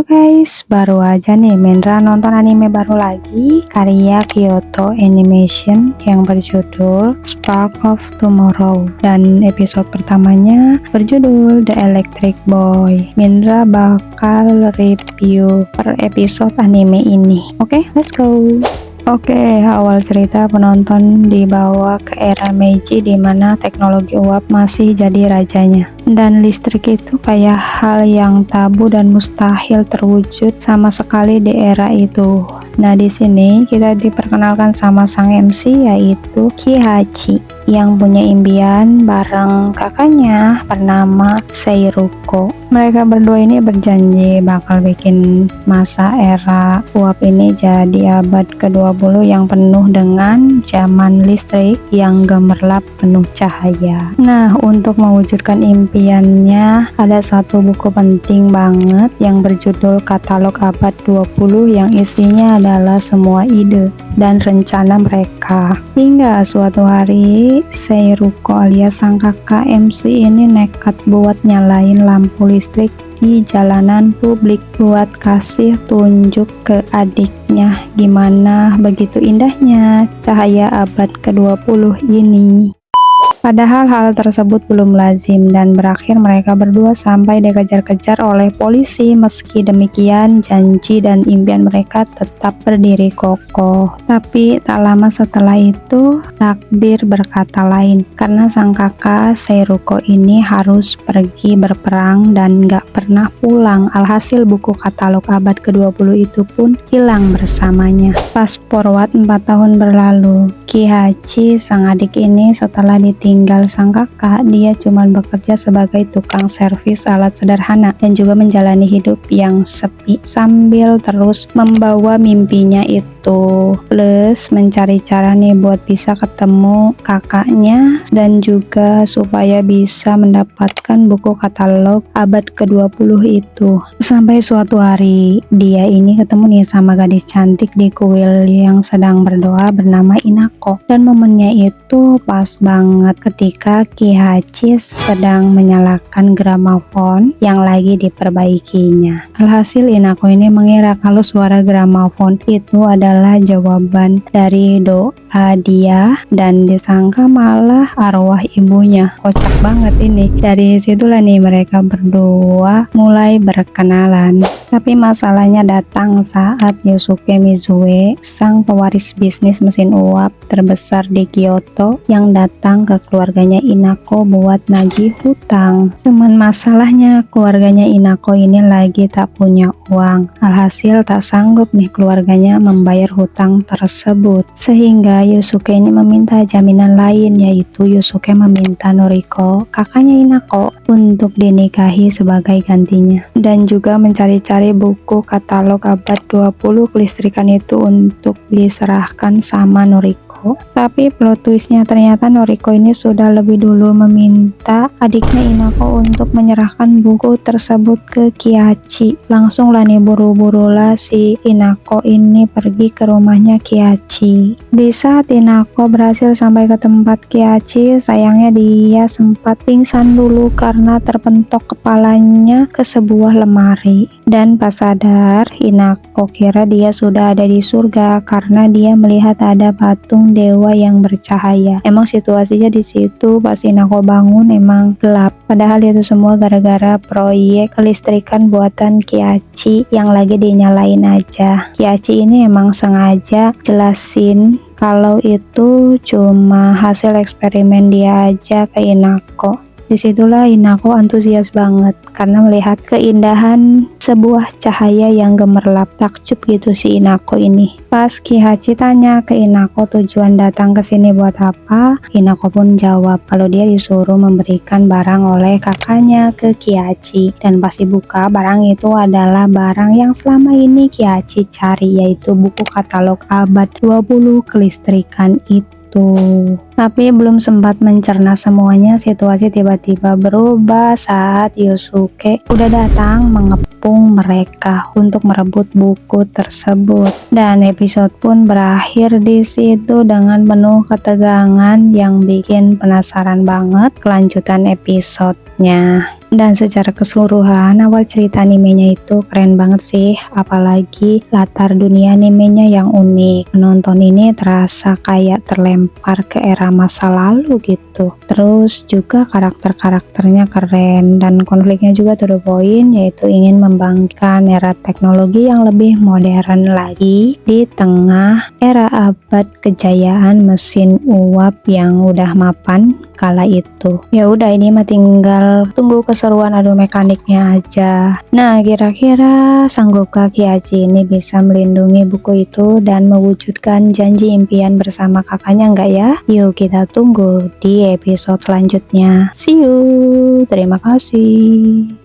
Halo guys, baru aja nih Mendra nonton anime baru lagi karya Kyoto Animation yang berjudul Spark of Tomorrow, dan episode pertamanya berjudul The Electric Boy. Mendra bakal review per episode anime ini. Oke, let's go. Oke, awal cerita penonton dibawa ke era Meiji di mana teknologi uap masih jadi rajanya. Dan listrik itu kayak hal yang tabu dan mustahil terwujud sama sekali di era itu. Nah, di sini kita diperkenalkan sama sang MC yaitu Kihachi yang punya impian bareng kakaknya bernama Seiruko. Mereka berdua ini berjanji bakal bikin masa era uap ini jadi abad ke-20 yang penuh dengan zaman listrik yang gemerlap penuh cahaya. Nah, untuk mewujudkan impiannya ada satu buku penting banget yang berjudul Katalog Abad 20 yang isinya adalah semua ide dan rencana mereka. Hingga suatu hari Seiruko alias sang kakak MC ini nekat buat nyalain lampu listrik di jalanan publik buat kasih tunjuk ke adiknya gimana begitu indahnya cahaya abad ke-20 ini. Padahal hal tersebut belum lazim dan berakhir mereka berdua sampai dikejar-kejar oleh polisi. Meski demikian, janji dan impian mereka tetap berdiri kokoh. Tapi tak lama setelah itu, takdir berkata lain karena sang kakak Seiruko ini harus pergi berperang dan gak pernah pulang. Alhasil buku katalog abad ke-20 itu pun hilang bersamanya. Fast forward 4 tahun berlalu, Kihachi sang adik ini setelah tinggal sang kakak, dia cuma bekerja sebagai tukang servis alat sederhana dan juga menjalani hidup yang sepi sambil terus membawa mimpinya itu, plus mencari cara nih buat bisa ketemu kakaknya dan juga supaya bisa mendapatkan buku katalog abad ke-20 itu. Sampai suatu hari dia ini ketemu nih sama gadis cantik di kuil yang sedang berdoa bernama Inako, dan momennya itu pas banget ketika Kihachi sedang menyalakan gramafon yang lagi diperbaikinya. Alhasil Inako ini mengira kalau suara gramafon itu adalah jawaban dari doa dia dan disangka malah arwah ibunya. Kocak banget ini. Dari situlah nih mereka berdua mulai berkenalan. Tapi masalahnya datang saat Yosuke Mizue, sang pewaris bisnis mesin uap terbesar di Kyoto, yang datang ke keluarganya Inako buat nagih hutang. Cuman masalahnya keluarganya Inako ini lagi tak punya uang. Alhasil tak sanggup nih keluarganya membayar hutang tersebut. Sehingga Yosuke ini meminta jaminan lain, yaitu Yosuke meminta Noriko, kakaknya Inako, untuk dinikahi sebagai gantinya. Dan juga mencari-cari buku katalog abad 20 kelistrikan itu untuk diserahkan sama Noriko. Tapi plot twistnya ternyata Noriko ini sudah lebih dulu meminta adiknya Inako untuk menyerahkan buku tersebut ke Kihachi. Langsung lah nih buru-buru lah si Inako ini pergi ke rumahnya Kihachi. Di saat Inako berhasil sampai ke tempat Kihachi, sayangnya dia sempat pingsan dulu karena terpentok kepalanya ke sebuah lemari. Dan pas sadar, Inako kira dia sudah ada di surga karena dia melihat ada patung dewa yang bercahaya. Emang situasinya di situ pas Inako bangun emang gelap. Padahal itu semua gara-gara proyek kelistrikan buatan Kihachi yang lagi dinyalain aja. Kihachi ini emang sengaja jelasin kalau itu cuma hasil eksperimen dia aja ke Inako. Disitulah Inako antusias banget karena melihat keindahan sebuah cahaya yang gemerlap. Takjub gitu si Inako ini. Pas Kihachi tanya ke Inako tujuan datang ke sini buat apa, Inako pun jawab kalau dia disuruh memberikan barang oleh kakaknya ke Kihachi, dan pas dibuka barang itu adalah barang yang selama ini Kihachi cari, yaitu buku katalog abad 20 kelistrikan itu. Tapi belum sempat mencerna semuanya, situasi tiba-tiba berubah saat Yosuke udah datang mengepung mereka untuk merebut buku tersebut. Dan episode pun berakhir di situ dengan penuh ketegangan yang bikin penasaran banget kelanjutan episodenya. Dan secara keseluruhan awal cerita animenya itu keren banget sih, apalagi latar dunia animenya yang unik. Penonton ini terasa kayak terlempar ke era masa lalu gitu. Terus juga karakter-karakternya keren dan konfliknya juga to the point, yaitu ingin membangkitkan era teknologi yang lebih modern lagi di tengah era abad kejayaan mesin uap yang udah mapan kala itu. Ya udah, ini mah tinggal tunggu keseruan adu mekaniknya aja. Nah, kira-kira sanggupkah Kiaji ini bisa melindungi buku itu dan mewujudkan janji impian bersama kakaknya enggak ya? Yuk kita tunggu di episode selanjutnya. See you. Terima kasih.